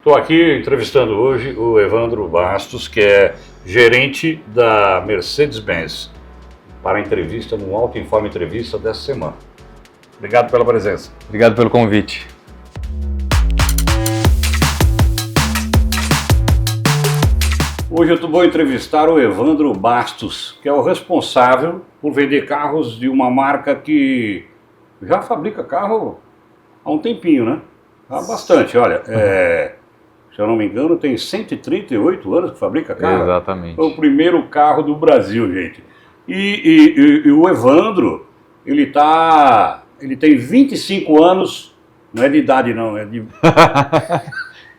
Estou aqui entrevistando hoje o Evandro Bastos, que é gerente da Mercedes-Benz, para a entrevista no Auto Informe Entrevista dessa semana. Obrigado pela presença. Obrigado pelo convite. Hoje eu vou entrevistar o Evandro Bastos, que é o responsável por vender carros de uma marca que já fabrica carro há um tempinho, né? Há bastante, olha. Se eu não me engano, tem 138 anos que fabrica carro. Exatamente. Foi o primeiro carro do Brasil, gente. E o Evandro, ele tem 25 anos, não é de idade não, é de...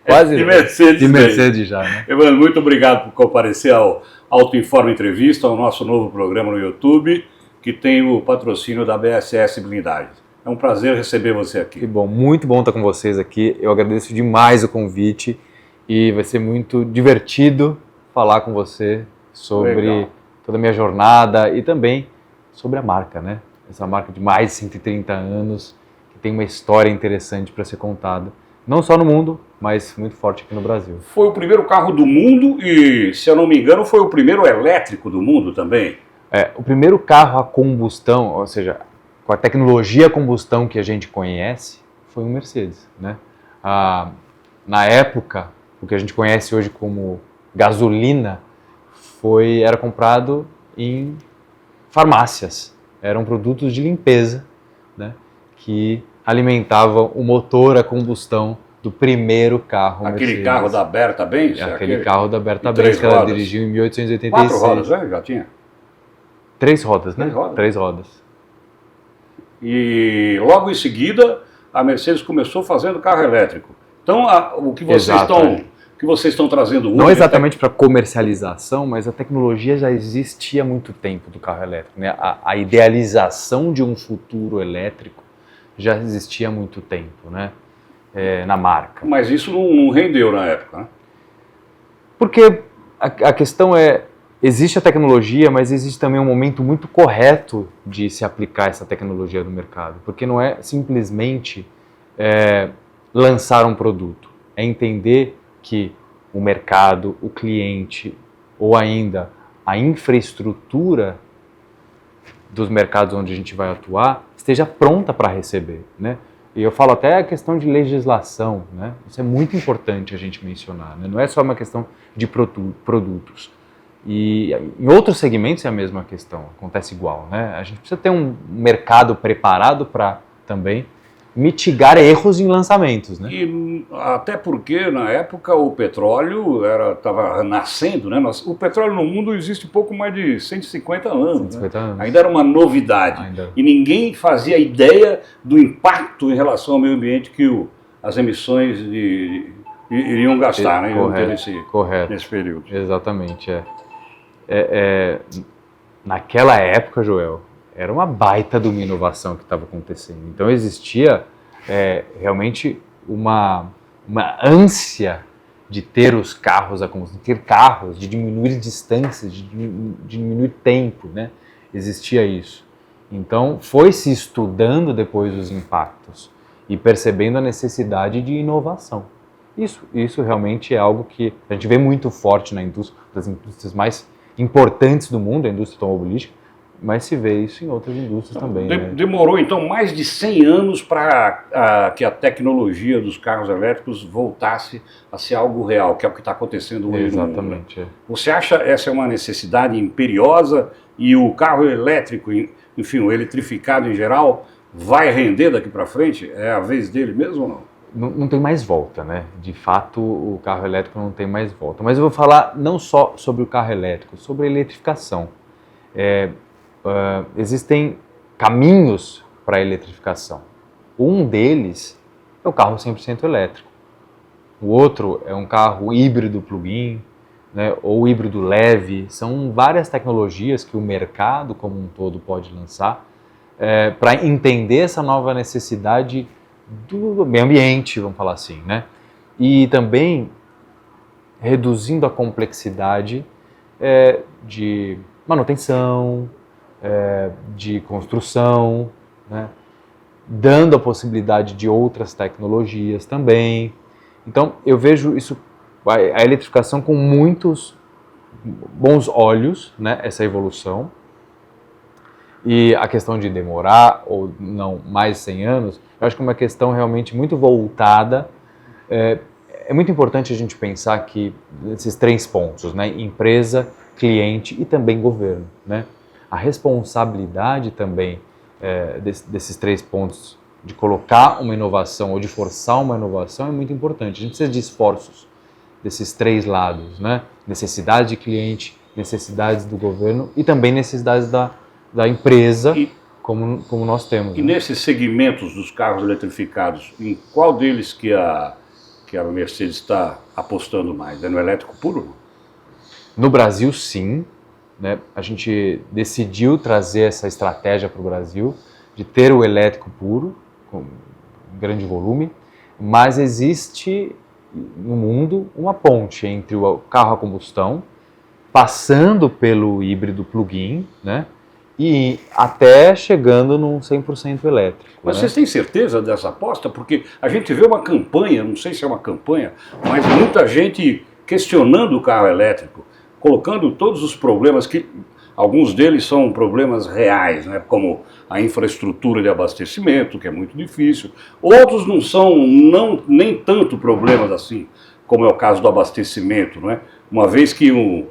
Quase de Mercedes. De Mercedes já, né? Evandro, muito obrigado por comparecer ao Auto Informe Entrevista, ao nosso novo programa no YouTube, que tem o patrocínio da BSS Blindagens. É um prazer receber você aqui. Que bom, muito bom estar com vocês aqui. Eu agradeço demais o convite e vai ser muito divertido falar com você sobre toda a minha jornada e também sobre a marca, né? Essa marca de mais de 130 anos, que tem uma história interessante para ser contada. Não só no mundo, mas muito forte aqui no Brasil. Foi o primeiro carro do mundo e, se eu não me engano, foi o primeiro elétrico do mundo também. O primeiro carro a combustão, ou seja, com a tecnologia a combustão que a gente conhece, foi um Mercedes, né? Na época, o que a gente conhece hoje como gasolina era comprado em farmácias. Eram produtos de limpeza, né, que alimentavam o motor a combustão do primeiro carro Aquele Mercedes. Carro da Berta Benz? Aquele carro da Berta Benz que ela dirigiu em 1886. 4 rodas, né? Já tinha? 3 rodas, né? 3 rodas. 3 rodas. E logo em seguida, a Mercedes começou fazendo carro elétrico. Então, o que vocês estão trazendo hoje... Não exatamente para comercialização, mas a tecnologia já existia há muito tempo do carro elétrico, né? A idealização de um futuro elétrico já existia há muito tempo, né? Na marca. Mas isso não rendeu na época, né? Porque a questão existe a tecnologia, mas existe também um momento muito correto de se aplicar essa tecnologia no mercado. Porque não é simplesmente lançar um produto, é entender que o mercado, o cliente ou ainda a infraestrutura dos mercados onde a gente vai atuar esteja pronta para receber, né? E eu falo até a questão de legislação, né? Isso é muito importante a gente mencionar, né? Não é só uma questão de produtos. E em outros segmentos é a mesma questão, acontece igual, né? A gente precisa ter um mercado preparado para também mitigar erros em lançamentos, né? E até porque na época o petróleo estava nascendo, né? O petróleo no mundo existe pouco mais de 150 anos. 150 anos. Né? Ainda era uma novidade. E ninguém fazia ideia do impacto em relação ao meio ambiente que as emissões iriam gastar, né? Correto. Nesse período. Exatamente, naquela época, Joel, era uma baita de uma inovação que estava acontecendo. Então existia realmente uma ânsia de ter os carros a combustão, ter carros, de diminuir distâncias, de diminuir tempo, né? Existia isso. Então foi se estudando depois os impactos e percebendo a necessidade de inovação. Isso realmente é algo que a gente vê muito forte na indústria, das indústrias mais importantes do mundo, a indústria automobilística, mas se vê isso em outras indústrias também. Né? Demorou, então, mais de 100 anos para que a tecnologia dos carros elétricos voltasse a ser algo real, que é o que está acontecendo hoje no mundo. Exatamente. Você acha essa é uma necessidade imperiosa e o carro elétrico, enfim, o eletrificado em geral, vai render daqui para frente? É a vez dele mesmo ou não? Não tem mais volta, né? De fato, o carro elétrico não tem mais volta. Mas eu vou falar não só sobre o carro elétrico, sobre a eletrificação. Existem caminhos para a eletrificação. Um deles é o carro 100% elétrico. O outro é um carro híbrido plug-in, né, ou híbrido leve. São várias tecnologias que o mercado como um todo pode lançar para entender essa nova necessidade do meio ambiente, vamos falar assim, né? E também reduzindo a complexidade de manutenção, de construção, né? Dando a possibilidade de outras tecnologias também. Então, eu vejo isso, a eletrificação com muitos bons olhos, né, essa evolução. E a questão de demorar ou não mais de 100 anos, eu acho que é uma questão realmente muito voltada. É muito importante a gente pensar que esses 3 pontos, né, empresa, cliente e também governo, né, a responsabilidade também desses 3 pontos de colocar uma inovação ou de forçar uma inovação é muito importante. A gente precisa de esforços desses 3 lados, né, necessidade de cliente, necessidades do governo e também necessidades da empresa, como nós temos. E nesses segmentos dos carros eletrificados, em qual deles que a Mercedes está apostando mais? É no elétrico puro? No Brasil, sim. Né? A gente decidiu trazer essa estratégia para o Brasil, de ter o elétrico puro, com grande volume, mas existe no mundo uma ponte entre o carro a combustão, passando pelo híbrido plug-in, né? E até chegando num 100% elétrico. Mas né? vocês têm certeza dessa aposta? Porque a gente vê uma campanha, não sei se é uma campanha, mas muita gente questionando o carro elétrico, colocando todos os problemas que alguns deles são problemas reais, né? Como a infraestrutura de abastecimento, que é muito difícil. Outros não são nem tanto problemas assim, como é o caso do abastecimento, né? Uma vez que um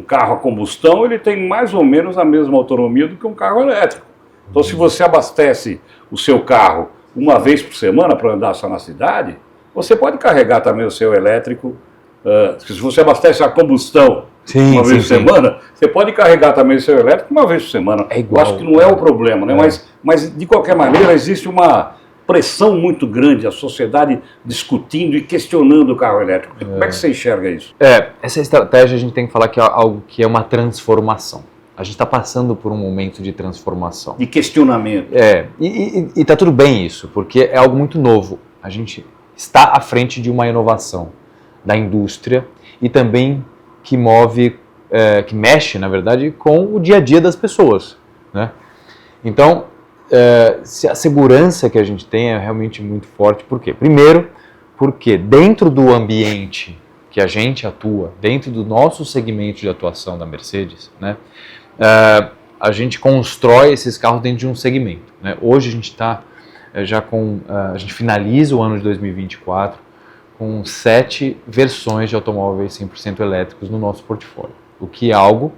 carro a combustão ele tem mais ou menos a mesma autonomia do que um carro elétrico. Então, se você abastece o seu carro uma vez por semana para andar só na cidade, você pode carregar também o seu elétrico. Se você abastece a combustão uma vez por semana, você pode carregar também o seu elétrico uma vez por semana. É igual, eu acho que não é o problema, né? Mas, de qualquer maneira, existe uma pressão muito grande, a sociedade discutindo e questionando o carro elétrico. Como é que você enxerga isso? Essa estratégia a gente tem que falar que é algo que é uma transformação. A gente está passando por um momento de transformação. De questionamento. E está tudo bem isso, porque é algo muito novo. A gente está à frente de uma inovação da indústria e também que que mexe, na verdade, com o dia a dia das pessoas, né? Então, a segurança que a gente tem é realmente muito forte. Por quê? Primeiro, porque dentro do ambiente que a gente atua, dentro do nosso segmento de atuação da Mercedes, né, a gente constrói esses carros dentro de um segmento. Né? Hoje a gente está a gente finaliza o ano de 2024 com 7 versões de automóveis 100% elétricos no nosso portfólio, o que é algo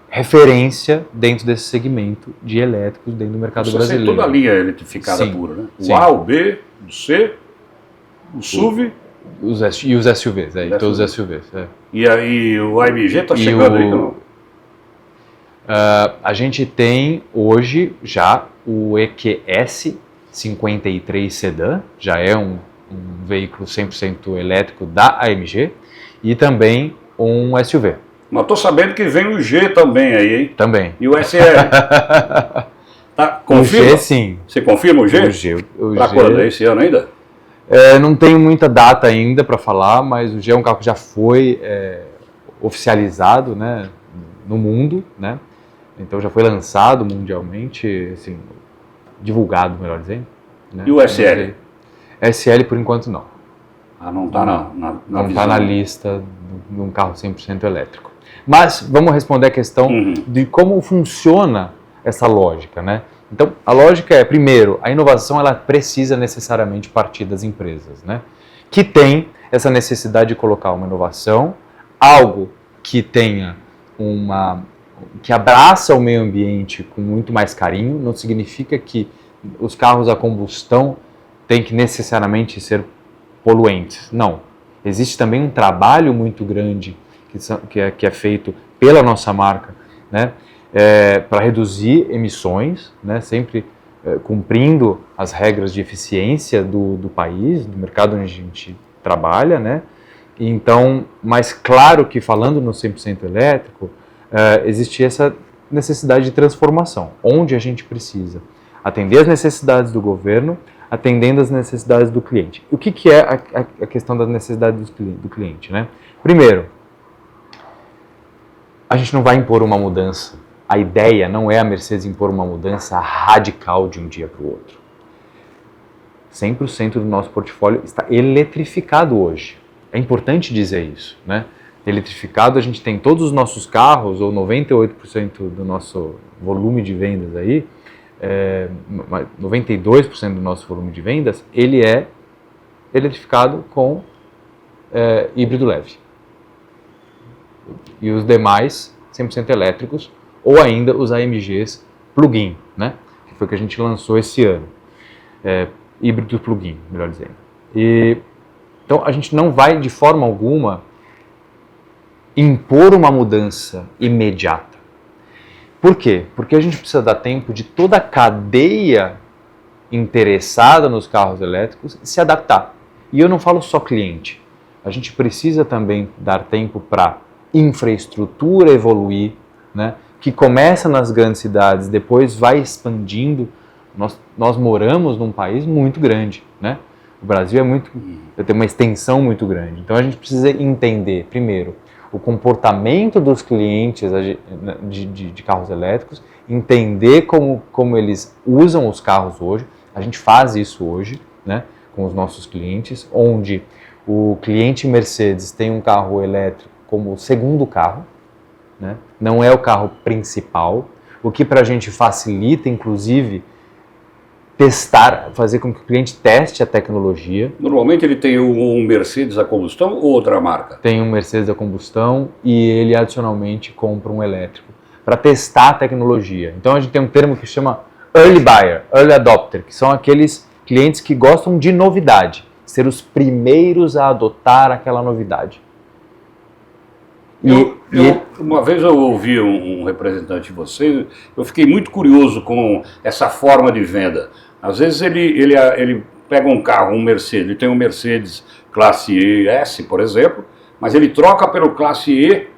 referência dentro desse segmento de elétricos dentro do mercado brasileiro. Toda a linha eletrificada pura, né? O A, o B, o C, o SUV... E os SUVs, todos os SUVs. E aí o AMG está chegando aí, não? A gente tem hoje já o EQS 53 Sedan, já é um veículo 100% elétrico da AMG, e também um SUV. Mas estou sabendo que vem o G também aí, hein? Também. E o SL? Confirma? O G, sim. Você confirma o G? O G. Para quando? Esse ano ainda? Não tenho muita data ainda para falar, mas o G é um carro que já foi oficializado, né, no mundo, né? Então já foi lançado mundialmente, assim, divulgado, melhor dizendo. Né? E o SL? SL por enquanto não. Não está não está na lista de um carro 100% elétrico. Mas vamos responder a questão de como funciona essa lógica, né? Então, a lógica é, primeiro, a inovação ela precisa necessariamente partir das empresas, né? Que tem essa necessidade de colocar uma inovação, algo que tenha que abraça o meio ambiente com muito mais carinho, não significa que os carros a combustão têm que necessariamente ser poluentes, não. Existe também um trabalho muito grande que é feito pela nossa marca, né? Para reduzir emissões, né, sempre cumprindo as regras de eficiência do país, do mercado onde a gente trabalha, né? Então, mas claro que falando no 100% elétrico, existe essa necessidade de transformação, onde a gente precisa atender as necessidades do governo, atendendo as necessidades do cliente. O que é a questão das necessidades do cliente, né? Primeiro, a gente não vai impor uma mudança. A ideia não é a Mercedes impor uma mudança radical de um dia para o outro. 100% do nosso portfólio está eletrificado hoje. É importante dizer isso, né? Eletrificado, a gente tem todos os nossos carros, ou 98% do nosso volume de vendas aí, 92% do nosso volume de vendas, ele é eletrificado com híbrido leve. E os demais, 100% elétricos, ou ainda os AMGs plug-in, né? Que foi o que a gente lançou esse ano. Híbrido plug-in, melhor dizendo. Então, a gente não vai, de forma alguma, impor uma mudança imediata. Por quê? Porque a gente precisa dar tempo de toda a cadeia interessada nos carros elétricos se adaptar. E eu não falo só cliente. A gente precisa também dar tempo para infraestrutura evoluir, né? Que começa nas grandes cidades, depois vai expandindo. Nós moramos num país muito grande, né? O Brasil tem uma extensão muito grande. Então a gente precisa entender, primeiro, o comportamento dos clientes de carros elétricos, entender como eles usam os carros hoje. A gente faz isso hoje, né, com os nossos clientes, onde o cliente Mercedes tem um carro elétrico como segundo carro, né, não é o carro principal, o que para a gente facilita, inclusive, testar, fazer com que o cliente teste a tecnologia. Normalmente ele tem um Mercedes a combustão ou outra marca? Tem um Mercedes a combustão e ele adicionalmente compra um elétrico para testar a tecnologia. Então a gente tem um termo que chama Early Buyer, Early Adopter, que são aqueles clientes que gostam de novidade, ser os primeiros a adotar aquela novidade. Uma vez eu ouvi um representante de vocês, eu fiquei muito curioso com essa forma de venda. Às vezes ele pega um carro, um Mercedes, ele tem um Mercedes classe E, S, por exemplo, mas ele troca pelo classe E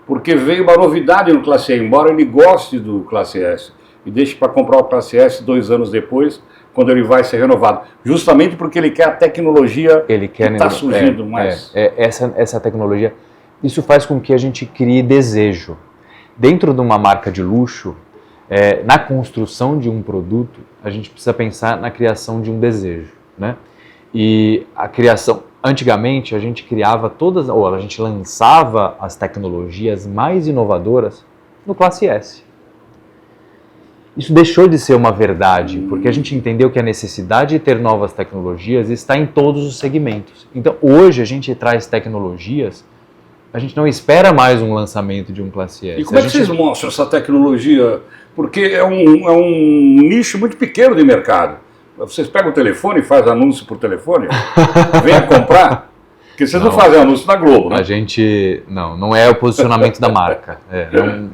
porque veio uma novidade no classe E, embora ele goste do classe S, e deixe para comprar o classe S 2 anos depois, quando ele vai ser renovado, justamente porque ele quer a tecnologia que está surgindo mais. Essa tecnologia, isso faz com que a gente crie desejo. Dentro de uma marca de luxo, na construção de um produto, a gente precisa pensar na criação de um desejo, né? E a criação, antigamente a gente a gente lançava as tecnologias mais inovadoras no classe S. Isso deixou de ser uma verdade, porque a gente entendeu que a necessidade de ter novas tecnologias está em todos os segmentos. Então, hoje a gente traz tecnologias, a gente não espera mais um lançamento de um classe S. E como é que vocês mostram essa tecnologia? Porque é um nicho muito pequeno de mercado. Vocês pegam o telefone e fazem anúncio por telefone? Venha comprar? Porque vocês não fazem anúncio na Globo, né? A gente... Não é o posicionamento da marca.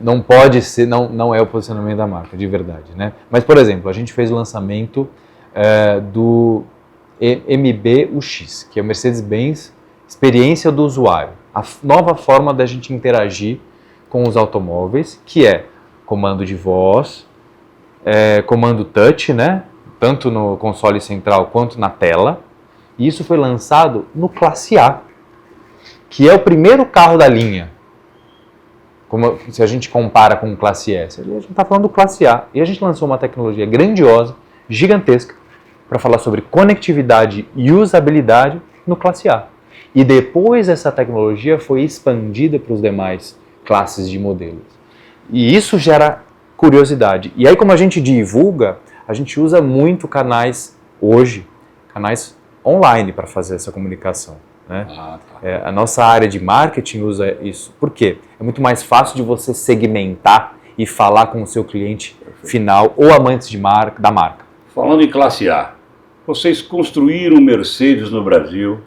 Não pode ser, não é o posicionamento da marca, de verdade, né? Mas, por exemplo, a gente fez o lançamento do MB-UX, que é o Mercedes-Benz Experiência do Usuário. A nova forma da gente interagir com os automóveis, que é comando de voz, comando touch, né? Tanto no console central quanto na tela. E isso foi lançado no Classe A, que é o primeiro carro da linha. Se a gente compara com o Classe S, a gente está falando do Classe A. E a gente lançou uma tecnologia grandiosa, gigantesca, para falar sobre conectividade e usabilidade no Classe A. E depois essa tecnologia foi expandida para os demais classes de modelos. E isso gera curiosidade. E aí, como a gente divulga, a gente usa muito canais online para fazer essa comunicação, né? A nossa área de marketing usa isso. Por quê? É muito mais fácil de você segmentar e falar com o seu cliente final ou amantes da marca. Falando em classe A, vocês construíram Mercedes no Brasil,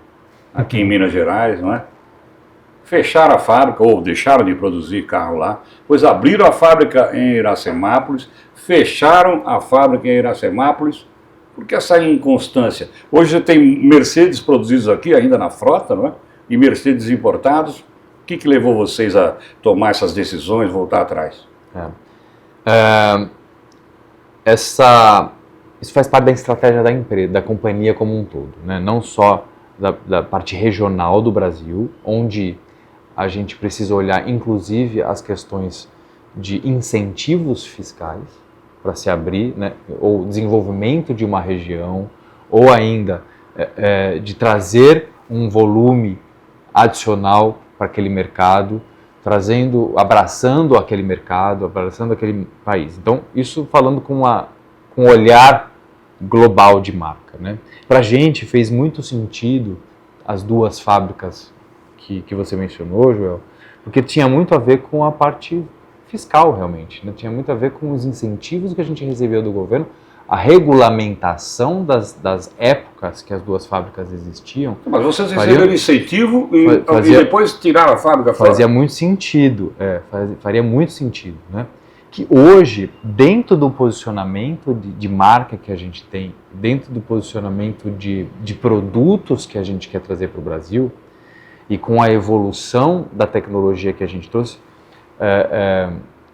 aqui em Minas Gerais, não é? Fecharam a fábrica, ou deixaram de produzir carro lá, pois abriram a fábrica em Iracemápolis, fecharam a fábrica em Iracemápolis. Por que essa inconstância? Hoje você tem Mercedes produzidos aqui, ainda na frota, não é? E Mercedes importados. O que levou vocês a tomar essas decisões, voltar atrás? Isso faz parte da estratégia da empresa, da companhia como um todo, né? Não só da parte regional do Brasil, onde a gente precisa olhar, inclusive, as questões de incentivos fiscais para se abrir, né, ou desenvolvimento de uma região, ou ainda de trazer um volume adicional para aquele mercado, abraçando aquele mercado, abraçando aquele país. Então, isso falando com um olhar global de marca, né? Para a gente fez muito sentido as duas fábricas que você mencionou, Joel, porque tinha muito a ver com a parte fiscal, realmente, né? Tinha muito a ver com os incentivos que a gente recebeu do governo, a regulamentação das épocas que as duas fábricas existiam. Mas vocês receberam incentivo e depois tiraram a fábrica fora? Fazia muito sentido, faria muito sentido, né? Que hoje, dentro do posicionamento de marca que a gente tem, dentro do posicionamento de produtos que a gente quer trazer para o Brasil, e com a evolução da tecnologia que a gente trouxe,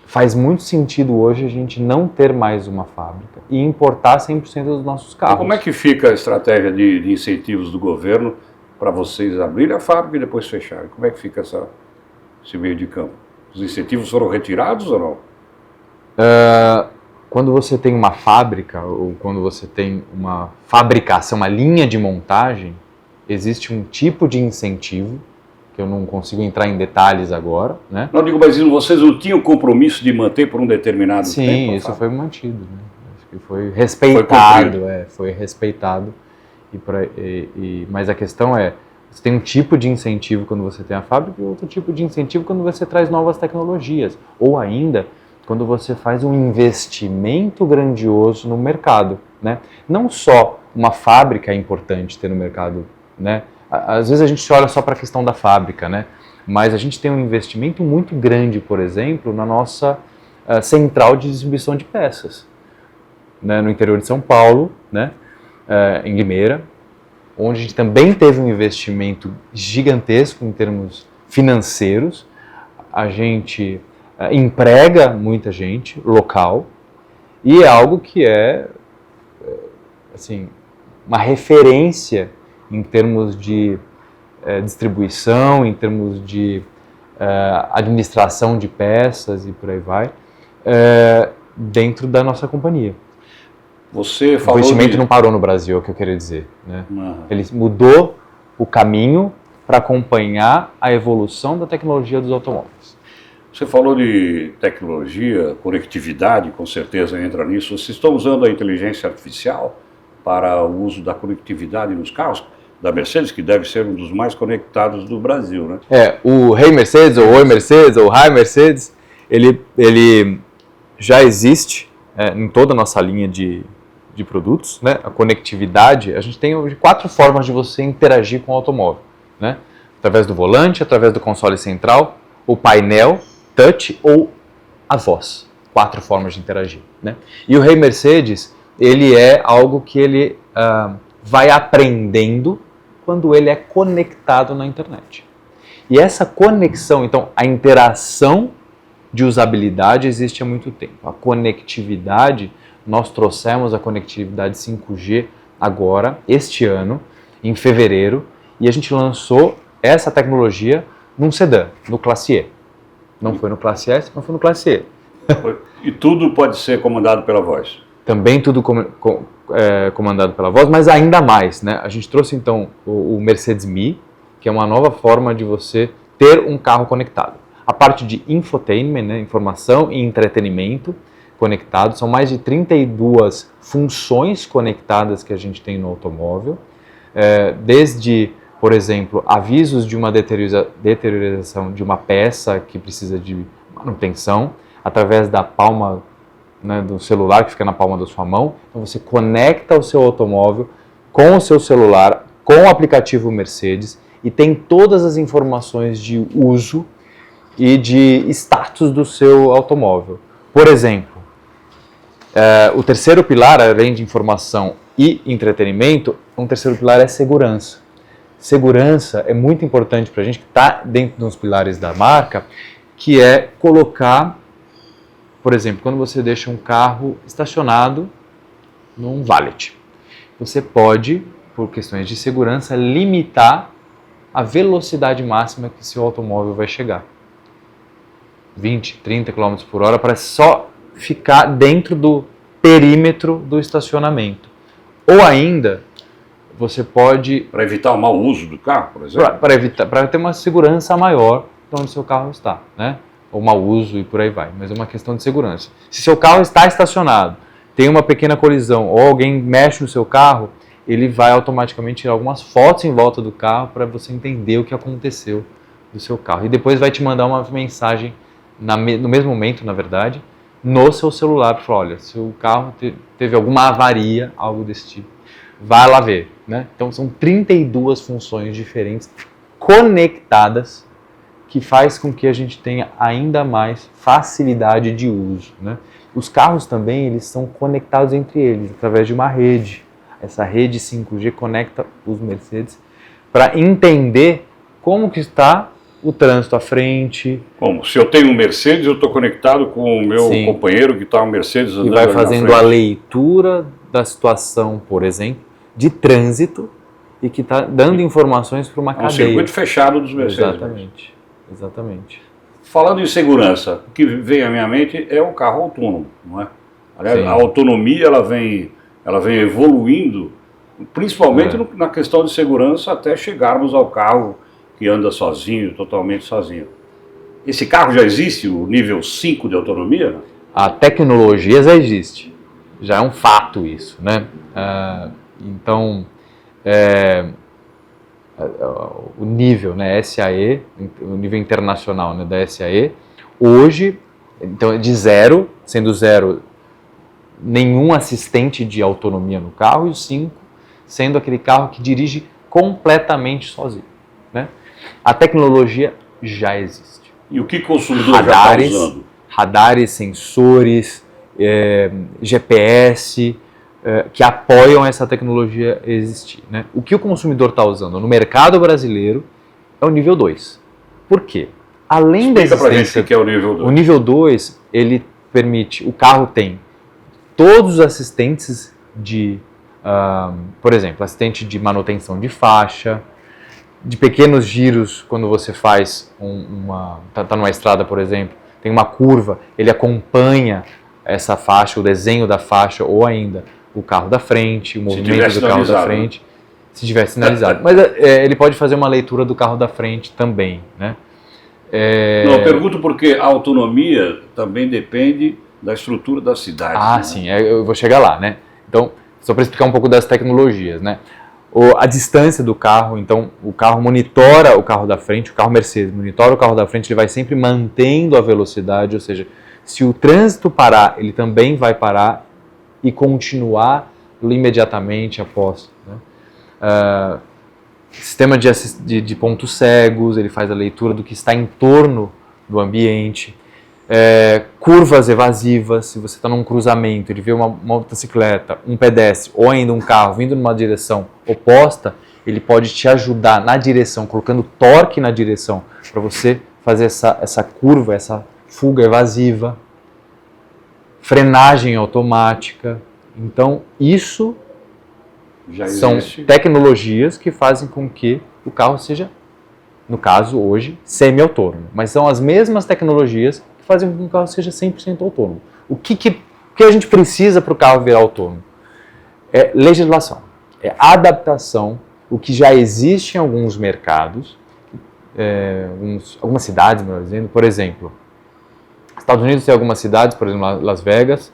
faz muito sentido hoje a gente não ter mais uma fábrica e importar 100% dos nossos carros. E como é que fica a estratégia de incentivos do governo para vocês abrirem a fábrica e depois fecharem? Como é que fica esse meio de campo? Os incentivos foram retirados ou não? Quando você tem uma fábrica ou quando você tem uma fabricação, uma linha de montagem, existe um tipo de incentivo que eu não consigo entrar em detalhes agora, né? Não digo, mas vocês não tinham compromisso de manter por um determinado tempo? Sim, isso foi mantido, né? Acho que foi respeitado, foi respeitado. Mas a questão você tem um tipo de incentivo quando você tem a fábrica e outro tipo de incentivo quando você traz novas tecnologias, ou ainda quando você faz um investimento grandioso no mercado, né? Não só uma fábrica é importante ter no mercado, né? Às vezes a gente olha só para a questão da fábrica, né? Mas a gente tem um investimento muito grande, por exemplo, na nossa central de distribuição de peças, né? No interior de São Paulo, né? Em Limeira, onde a gente também teve um investimento gigantesco em termos financeiros. A gente emprega muita gente local e é algo que assim, uma referência em termos de distribuição, em termos de administração de peças e por aí vai, dentro da nossa companhia. Você falou o investimento não parou no Brasil, é o que eu queria dizer, né? Uhum. Ele mudou o caminho para acompanhar a evolução da tecnologia dos automóveis. Você falou de tecnologia, conectividade, com certeza entra nisso. Vocês estão usando a inteligência artificial para o uso da conectividade nos carros da Mercedes, que deve ser um dos mais conectados do Brasil, né? O Hey Mercedes, ou Oi Mercedes, ou Hi Mercedes, ele já existe em toda a nossa linha de produtos, né? A conectividade, a gente tem hoje 4 formas de você interagir com o automóvel, né? Através do volante, através do console central, o painel, touch ou a voz. 4 formas de interagir, né? E o Hey Mercedes, ele é algo que ele vai aprendendo quando ele é conectado na internet. E essa conexão, então, a interação de usabilidade existe há muito tempo. A conectividade, nós trouxemos a conectividade 5G agora, este ano, em fevereiro, e a gente lançou essa tecnologia num sedã, no Classe E. Não foi no Classe S, mas foi no Classe E. E tudo pode ser comandado pela voz? Também tudo comandado pela voz, mas ainda mais, né? A gente trouxe então o Mercedes Me, que é uma nova forma de você ter um carro conectado. A parte de infotainment, né? Informação e entretenimento conectado, são mais de 32 funções conectadas que a gente tem no automóvel, desde, por exemplo, avisos de uma deterioração de uma peça que precisa de manutenção, através da palma, né, do celular que fica na palma da sua mão. Então você conecta o seu automóvel com o seu celular, com o aplicativo Mercedes e tem todas as informações de uso e de status do seu automóvel. Por exemplo, o terceiro pilar, além de informação e entretenimento, um terceiro pilar é segurança. Segurança é muito importante para a gente, que está dentro dos pilares da marca, que é colocar, por exemplo, quando você deixa um carro estacionado num valet, você pode, por questões de segurança, limitar a velocidade máxima que seu automóvel vai chegar. 20, 30 km por hora para só ficar dentro do perímetro do estacionamento. Ou ainda, você pode... Para evitar o mau uso do carro, por exemplo? Para ter uma segurança maior de onde seu carro está, né? Ou mau uso e por aí vai, mas é uma questão de segurança. Se seu carro está estacionado, tem uma pequena colisão ou alguém mexe no seu carro, ele vai automaticamente tirar algumas fotos em volta do carro para você entender o que aconteceu do seu carro. E depois vai te mandar uma mensagem, no mesmo momento, na verdade, no seu celular, para falar, olha, seu carro teve alguma avaria, algo desse tipo, vai lá ver, né? Então são 32 funções diferentes, conectadas, que faz com que a gente tenha ainda mais facilidade de uso, né? Os carros também, eles são conectados entre eles, através de uma rede. Essa rede 5G conecta os Mercedes para entender como que está o trânsito à frente. Como? Se eu tenho um Mercedes, eu estou conectado com o meu companheiro que está um Mercedes andando e vai fazendo a leitura da situação, por exemplo, de trânsito e que está dando informações para uma cadeia. Um circuito fechado dos Mercedes. Exatamente, exatamente. Falando em segurança, o que vem à minha mente é o carro autônomo, não é? Aliás, a autonomia ela vem evoluindo, principalmente na questão de segurança, até chegarmos ao carro que anda sozinho, totalmente sozinho. Esse carro já existe, o nível 5 de autonomia? A tecnologia já existe, já é um fato isso, né? Então, o nível, né, SAE, o nível internacional, né, da SAE, hoje, então é de 0, sendo 0 nenhum assistente de autonomia no carro, e o 5 sendo aquele carro que dirige completamente sozinho, né? A tecnologia já existe. E o que o consumidor já está usando? Radares, sensores, GPS, que apoiam essa tecnologia existir, né? O que o consumidor está usando no mercado brasileiro é o nível 2. Por quê? Além da existência... Explica pra gente o que é o nível 2. O nível 2, ele permite... O carro tem todos os assistentes de... por exemplo, assistente de manutenção de faixa, de pequenos giros, quando você faz tá numa estrada, por exemplo, tem uma curva, ele acompanha essa faixa, o desenho da faixa, ou ainda o carro da frente, o movimento do carro da frente, se tiver sinalizado. Mas ele pode fazer uma leitura do carro da frente também, né? Não, eu pergunto porque a autonomia também depende da estrutura da cidade. Ah, né? Sim, eu vou chegar lá, né? Então, só para explicar um pouco das tecnologias, né? A distância do carro, então o carro monitora o carro da frente, o carro Mercedes monitora o carro da frente, ele vai sempre mantendo a velocidade, ou seja, se o trânsito parar, ele também vai parar e continuar imediatamente após, né? Sistema de pontos cegos, ele faz a leitura do que está em torno do ambiente. Curvas evasivas, se você está num cruzamento, ele vê uma motocicleta, um pedestre ou ainda um carro vindo numa direção oposta, ele pode te ajudar na direção, colocando torque na direção para você fazer essa curva, essa fuga evasiva. Frenagem automática. Então, isso são tecnologias que fazem com que o carro seja, no caso hoje, semi-autônomo. Mas são as mesmas tecnologias que fazem com que o carro seja 100% autônomo. O que a gente precisa para o carro virar autônomo? É legislação, é adaptação, o que já existe em alguns mercados, algumas cidades, melhor dizendo, por exemplo, Estados Unidos tem algumas cidades, por exemplo, Las Vegas,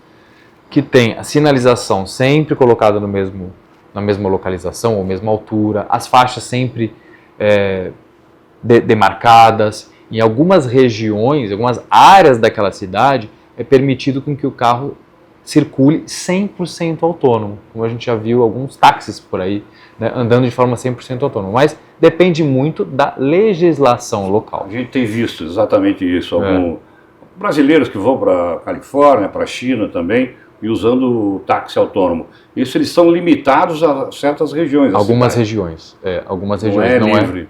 que tem a sinalização sempre colocada na mesma localização ou mesma altura, as faixas sempre demarcadas. Em algumas regiões, algumas áreas daquela cidade, é permitido com que o carro circule 100% autônomo, como a gente já viu alguns táxis por aí, né, andando de forma 100% autônoma. Mas depende muito da legislação local. A gente tem visto exatamente isso. Alguns brasileiros que vão para a Califórnia, para a China também, e usando o táxi autônomo. Isso eles são limitados a certas regiões. Algumas regiões. Algumas regiões não é livre.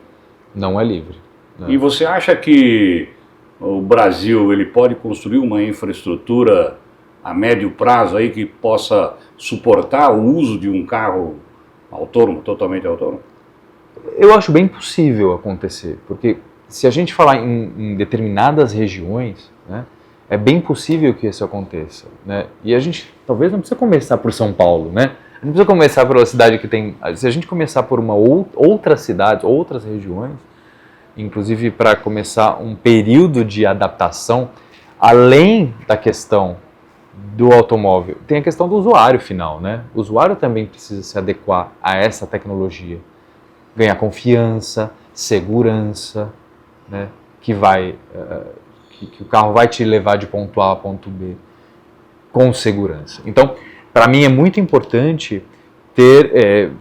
Não é livre. Né? E você acha que o Brasil ele pode construir uma infraestrutura a médio prazo aí que possa suportar o uso de um carro autônomo, totalmente autônomo? Eu acho bem possível acontecer, porque se a gente falar em determinadas regiões, né, é bem possível que isso aconteça, né? E a gente talvez não precisa começar por São Paulo, né? Não precisa começar por uma cidade que tem... Se a gente começar por outras cidades, outras regiões, inclusive para começar um período de adaptação, além da questão do automóvel, tem a questão do usuário final, né? O usuário também precisa se adequar a essa tecnologia, ganhar confiança, segurança, né? Que o carro vai te levar de ponto A a ponto B com segurança. Então, para mim é muito importante ter,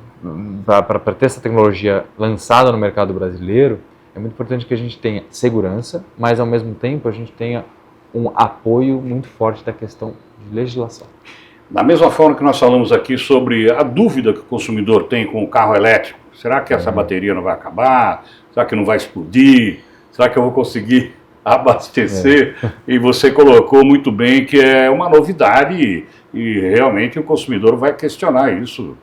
para ter essa tecnologia lançada no mercado brasileiro, é muito importante que a gente tenha segurança, mas ao mesmo tempo a gente tenha um apoio muito forte da questão de legislação. Da mesma forma que nós falamos aqui sobre a dúvida que o consumidor tem com o carro elétrico, será que essa bateria não vai acabar? Será que não vai explodir? Será que eu vou conseguir abastecer? E você colocou muito bem que é uma novidade e realmente o consumidor vai questionar isso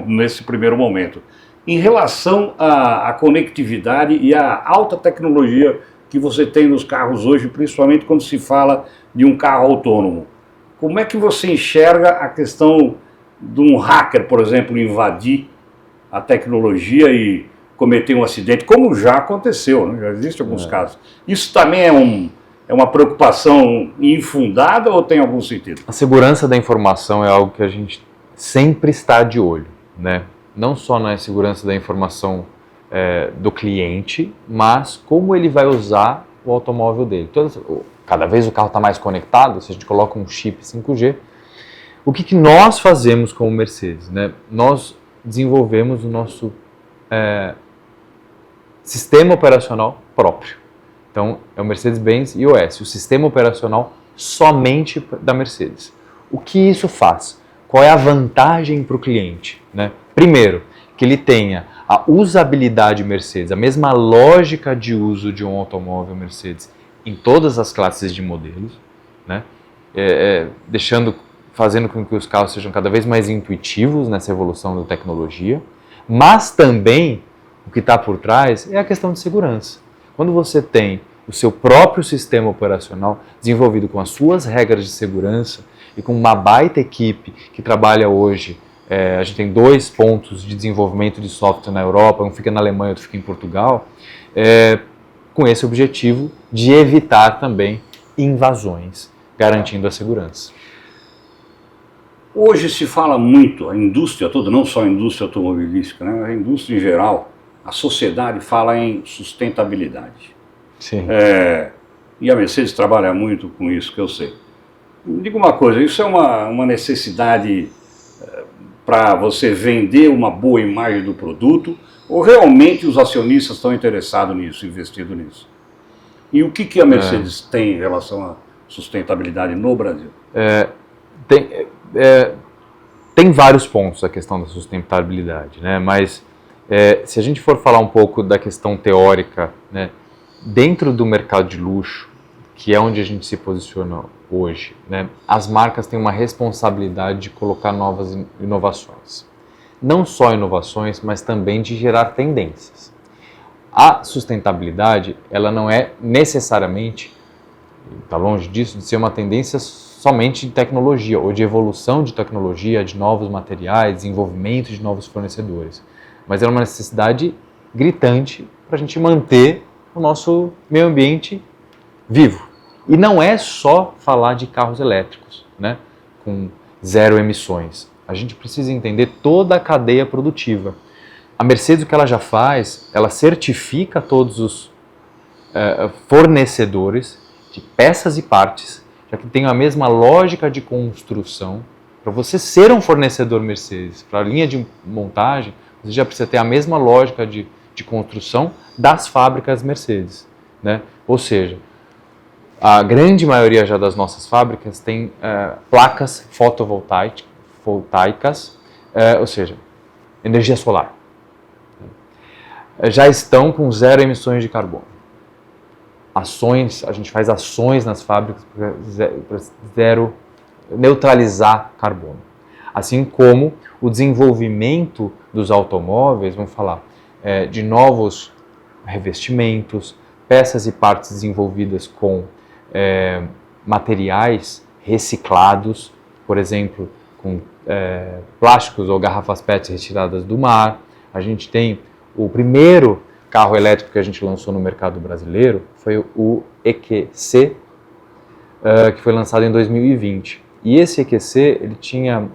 nesse primeiro momento. Em relação à conectividade e à alta tecnologia que você tem nos carros hoje, principalmente quando se fala de um carro autônomo, como é que você enxerga a questão de um hacker, por exemplo, invadir a tecnologia e cometer um acidente, como já aconteceu, né? Já existem alguns casos. Isso também é uma preocupação infundada ou tem algum sentido? A segurança da informação é algo que a gente sempre está de olho, né? Não só na segurança da informação do cliente, mas como ele vai usar o automóvel dele. Cada vez o carro está mais conectado, se a gente coloca um chip 5G, o que nós fazemos como Mercedes, né? Nós desenvolvemos o nosso sistema operacional próprio. Então, é o Mercedes-Benz iOS, o sistema operacional somente da Mercedes. O que isso faz? Qual é a vantagem para o cliente, né? Primeiro, que ele tenha a usabilidade Mercedes, a mesma lógica de uso de um automóvel Mercedes em todas as classes de modelos, né? Fazendo com que os carros sejam cada vez mais intuitivos nessa evolução da tecnologia, mas também o que está por trás é a questão de segurança. Quando você tem o seu próprio sistema operacional desenvolvido com as suas regras de segurança e com uma baita equipe que trabalha hoje, a gente tem 2 pontos de desenvolvimento de software na Europa, um fica na Alemanha, outro fica em Portugal, com esse objetivo de evitar também invasões, garantindo a segurança. Hoje se fala muito, a indústria toda, não só a indústria automobilística, né? A indústria em geral, a sociedade fala em sustentabilidade. Sim. E a Mercedes trabalha muito com isso, que eu sei. Me diga uma coisa, isso é uma necessidade para você vender uma boa imagem do produto, ou realmente os acionistas estão interessados nisso, investindo nisso? E o que a Mercedes tem em relação à sustentabilidade no Brasil? Tem vários pontos a questão da sustentabilidade, né? Mas se a gente for falar um pouco da questão teórica, né, dentro do mercado de luxo, que é onde a gente se posiciona hoje, né, as marcas têm uma responsabilidade de colocar novas inovações. Não só inovações, mas também de gerar tendências. A sustentabilidade, ela não é necessariamente, está longe disso, de ser uma tendência somente de tecnologia, ou de evolução de tecnologia, de novos materiais, desenvolvimento de novos fornecedores. Mas é uma necessidade gritante para a gente manter o nosso meio ambiente vivo. E não é só falar de carros elétricos, né, com 0 emissões. A gente precisa entender toda a cadeia produtiva. A Mercedes, o que ela já faz, ela certifica todos os fornecedores de peças e partes, já que tem a mesma lógica de construção. Para você ser um fornecedor Mercedes, para a linha de montagem, você já precisa ter a mesma lógica de construção das fábricas Mercedes, né? Ou seja, a grande maioria já das nossas fábricas tem placas fotovoltaicas, ou seja, energia solar. Já estão com 0 emissões de carbono. A gente faz ações nas fábricas para neutralizar carbono. Assim como o desenvolvimento dos automóveis, vamos falar, de novos revestimentos, peças e partes desenvolvidas com materiais reciclados, por exemplo, com plásticos ou garrafas PET retiradas do mar. A gente tem o primeiro carro elétrico que a gente lançou no mercado brasileiro, foi o EQC, que foi lançado em 2020. E esse EQC, ele tinha,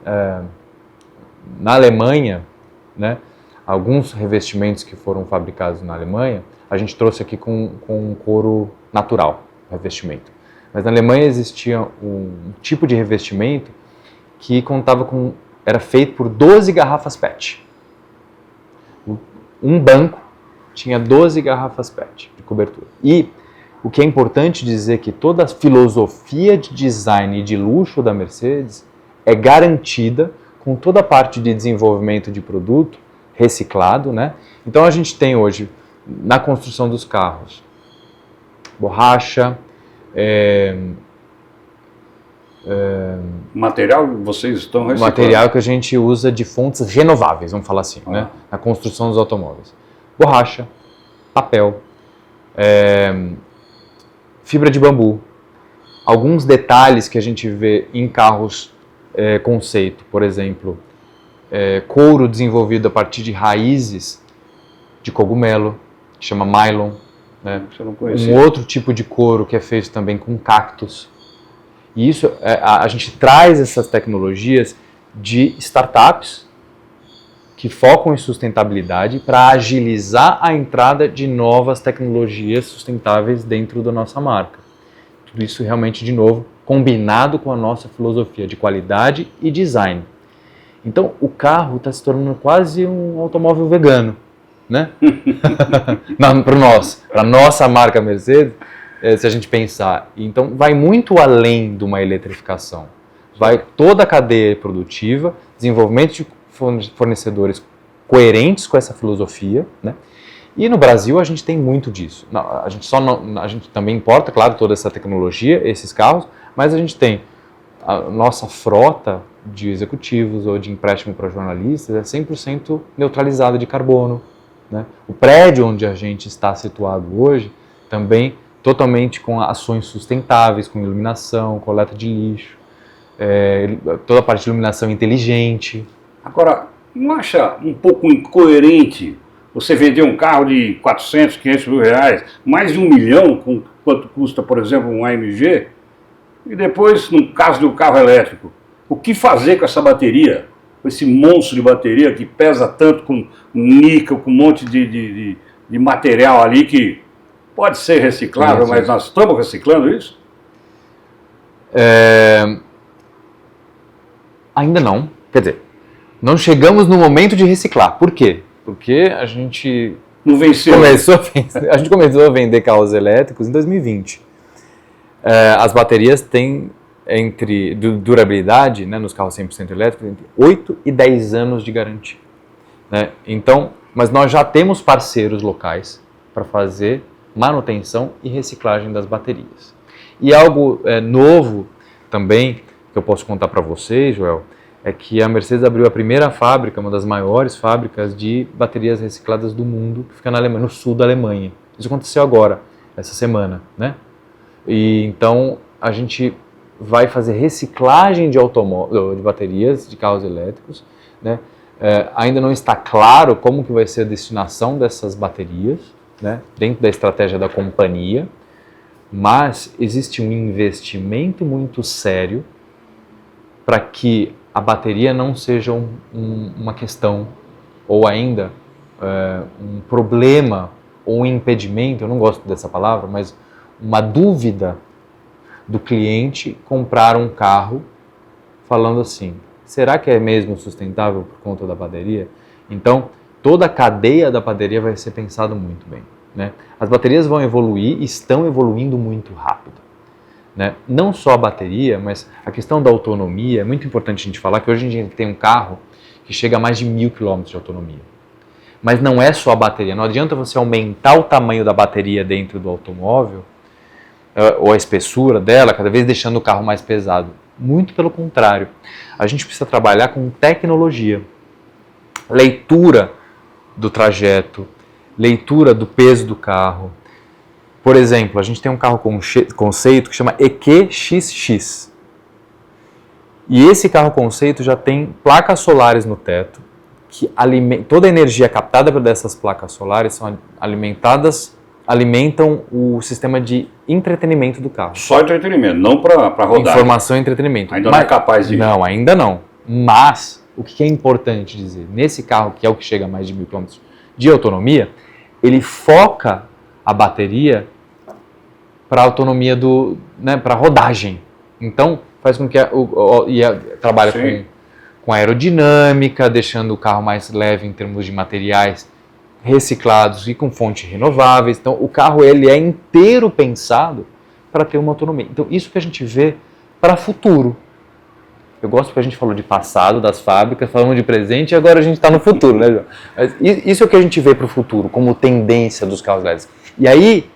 na Alemanha, né, alguns revestimentos que foram fabricados na Alemanha, a gente trouxe aqui com um couro natural, revestimento. Mas na Alemanha existia um tipo de revestimento que era feito por 12 garrafas PET. Um banco tinha 12 garrafas PET de cobertura. E o que é importante dizer é que toda a filosofia de design e de luxo da Mercedes é garantida com toda a parte de desenvolvimento de produto reciclado, né? Então a gente tem hoje, na construção dos carros, borracha, Material vocês estão reciclando? Material que a gente usa de fontes renováveis, vamos falar assim, né? Na construção dos automóveis. Borracha, papel, fibra de bambu. Alguns detalhes que a gente vê em carros conceito, por exemplo, couro desenvolvido a partir de raízes de cogumelo, que chama Mylon. Né? Um outro tipo de couro que é feito também com cactos. E isso, a gente traz essas tecnologias de startups que focam em sustentabilidade para agilizar a entrada de novas tecnologias sustentáveis dentro da nossa marca. Tudo isso realmente, de novo, combinado com a nossa filosofia de qualidade e design. Então, o carro está se tornando quase um automóvel vegano, né? Para a nossa marca Mercedes, se a gente pensar. Então, vai muito além de uma eletrificação. Vai toda a cadeia produtiva, desenvolvimento de fornecedores coerentes com essa filosofia, né? E no Brasil a gente tem muito disso. A gente também importa, claro, toda essa tecnologia, esses carros, mas a gente tem a nossa frota de executivos ou de empréstimo para jornalistas é 100% neutralizada de carbono, né? O prédio onde a gente está situado hoje também totalmente com ações sustentáveis, com iluminação, coleta de lixo, toda a parte de iluminação inteligente. Agora, não acha um pouco incoerente você vender um carro de 400, 500 mil reais, mais de 1 milhão, com quanto custa, por exemplo, um AMG, e depois, no caso de um carro elétrico, o que fazer com essa bateria, com esse monstro de bateria que pesa tanto, com níquel, com um monte de material ali que pode ser reciclável, mas nós estamos reciclando isso? Ainda não. Quer dizer, não chegamos no momento de reciclar. Por quê? Porque a gente não venceu. A gente começou a vender carros elétricos em 2020. As baterias têm entre durabilidade, né, nos carros 100% elétricos, entre 8 e 10 anos de garantia. Né? Então, mas nós já temos parceiros locais para fazer manutenção e reciclagem das baterias. E algo novo também, que eu posso contar para vocês, Joel, é que a Mercedes abriu a primeira fábrica, uma das maiores fábricas de baterias recicladas do mundo, que fica na Alemanha, no sul da Alemanha. Isso aconteceu agora, essa semana, né? E então a gente vai fazer reciclagem de baterias de carros elétricos, né? Ainda não está claro como que vai ser a destinação dessas baterias, né, dentro da estratégia da companhia, mas existe um investimento muito sério para que a bateria não seja uma questão ou ainda um problema ou um impedimento, eu não gosto dessa palavra, mas uma dúvida do cliente comprar um carro falando assim, será que é mesmo sustentável por conta da bateria? Então, toda a cadeia da bateria vai ser pensado muito bem. Né? As baterias vão evoluir e estão evoluindo muito rápido. Né? Não só a bateria, mas a questão da autonomia. É muito importante a gente falar que hoje a gente tem um carro que chega a mais de 1.000 km de autonomia. Mas não é só a bateria. Não adianta você aumentar o tamanho da bateria dentro do automóvel ou a espessura dela, cada vez deixando o carro mais pesado. Muito pelo contrário. A gente precisa trabalhar com tecnologia. Leitura do trajeto, leitura do peso do carro. Por exemplo, a gente tem um carro conceito que chama EQXX. E esse carro conceito já tem placas solares no teto, que toda a energia captada por dessas placas solares são alimentam o sistema de entretenimento do carro. Só entretenimento, não para rodar. Informação e entretenimento. Ainda não é capaz de... Não, ainda não. Mas, o que é importante dizer? Nesse carro, que é o que chega a mais de 1.000 km de autonomia, ele foca a bateria para a autonomia para rodagem. Então, faz com que trabalha com aerodinâmica, deixando o carro mais leve em termos de materiais reciclados e com fontes renováveis. Então, o carro ele é inteiro pensado para ter uma autonomia. Então, isso que a gente vê para futuro. Eu gosto que a gente falou de passado, das fábricas, falamos de presente e agora a gente está no futuro, né, João? Mas isso é o que a gente vê para o futuro, como tendência dos carros elétricos. E aí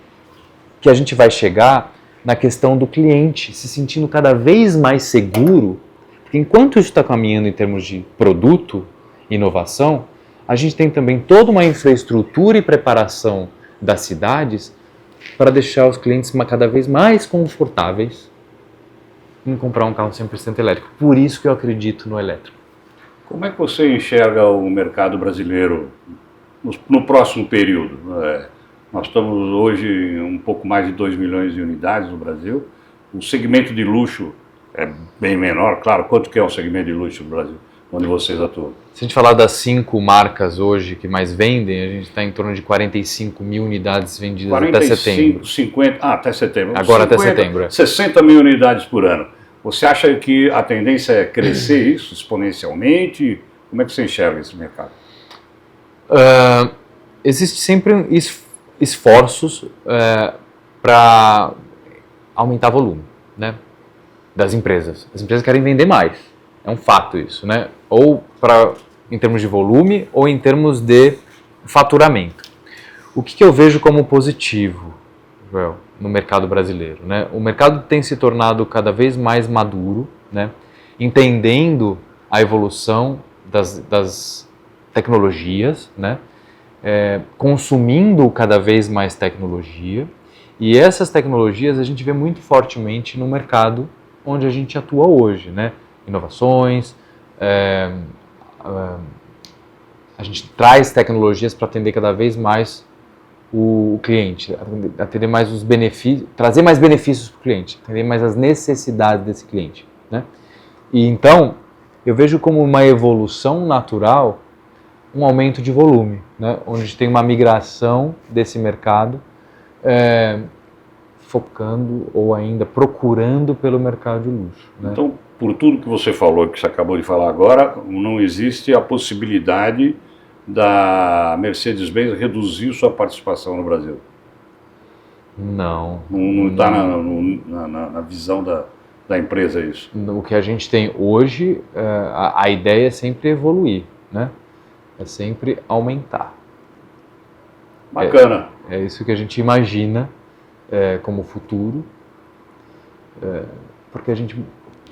que a gente vai chegar na questão do cliente se sentindo cada vez mais seguro, porque enquanto isso está caminhando em termos de produto, inovação, a gente tem também toda uma infraestrutura e preparação das cidades para deixar os clientes cada vez mais confortáveis em comprar um carro 100% elétrico. Por isso que eu acredito no elétrico. Como é que você enxerga o mercado brasileiro no próximo período? Nós estamos hoje um pouco mais de 2 milhões de unidades no Brasil. O segmento de luxo é bem menor, claro. Quanto que é o segmento de luxo no Brasil, onde vocês atuam? Se a gente falar das 5 marcas hoje que mais vendem, a gente está em torno de 45 mil unidades vendidas 45, até setembro. 50, até setembro. Agora 50, até setembro. 60 mil unidades por ano. Você acha que a tendência é crescer isso exponencialmente? Como é que você enxerga esse mercado? Existe sempre esforços para aumentar volume, né, das empresas. As empresas querem vender mais, é um fato isso, né? Ou em termos de volume ou em termos de faturamento. O que eu vejo como positivo, Joel, no mercado brasileiro, né? O mercado tem se tornado cada vez mais maduro, né? Entendendo a evolução das tecnologias, né? Consumindo cada vez mais tecnologia, e essas tecnologias a gente vê muito fortemente no mercado onde a gente atua hoje, né? Inovações, a gente traz tecnologias para atender cada vez mais o cliente, atender mais os benefícios, trazer mais benefícios para o cliente, atender mais as necessidades desse cliente, né? E então eu vejo como uma evolução natural um aumento de volume, né? Onde a gente tem uma migração desse mercado focando ou ainda procurando pelo mercado de luxo, né? Então, por tudo que você falou, que você acabou de falar agora, não existe a possibilidade da Mercedes-Benz reduzir sua participação no Brasil? Não. Não está na visão da empresa isso? O que a gente tem hoje, a ideia é sempre evoluir, né? É sempre aumentar. Bacana. É isso que a gente imagina como futuro, porque a gente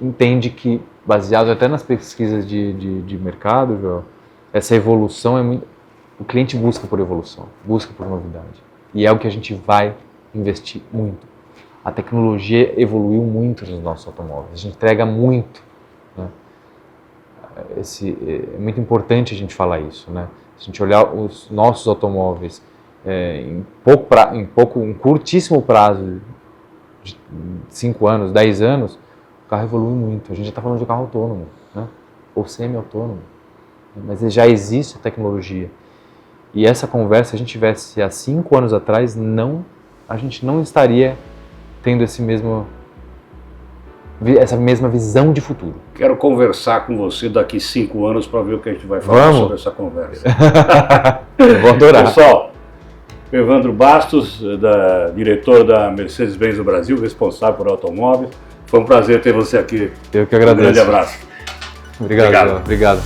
entende que, baseado até nas pesquisas de mercado, Joel, essa evolução é muito... O cliente busca por evolução, busca por novidade. E é o que a gente vai investir muito. A tecnologia evoluiu muito nos nossos automóveis, a gente entrega muito, né? É muito importante a gente falar isso, né? Se a gente olhar os nossos automóveis em um curtíssimo prazo, de 5 anos, 10 anos, o carro evolui muito. A gente já está falando de carro autônomo, né? Ou semi-autônomo. Mas já existe a tecnologia. E essa conversa, se a gente tivesse há 5 anos atrás, a gente não estaria tendo essa mesma visão de futuro. Quero conversar com você daqui 5 anos para ver o que a gente vai falar sobre essa conversa. Eu vou adorar. Pessoal, Evandro Bastos, diretor da Mercedes-Benz do Brasil, responsável por automóveis. Foi um prazer ter você aqui. Eu que agradeço. Um grande abraço. Obrigado.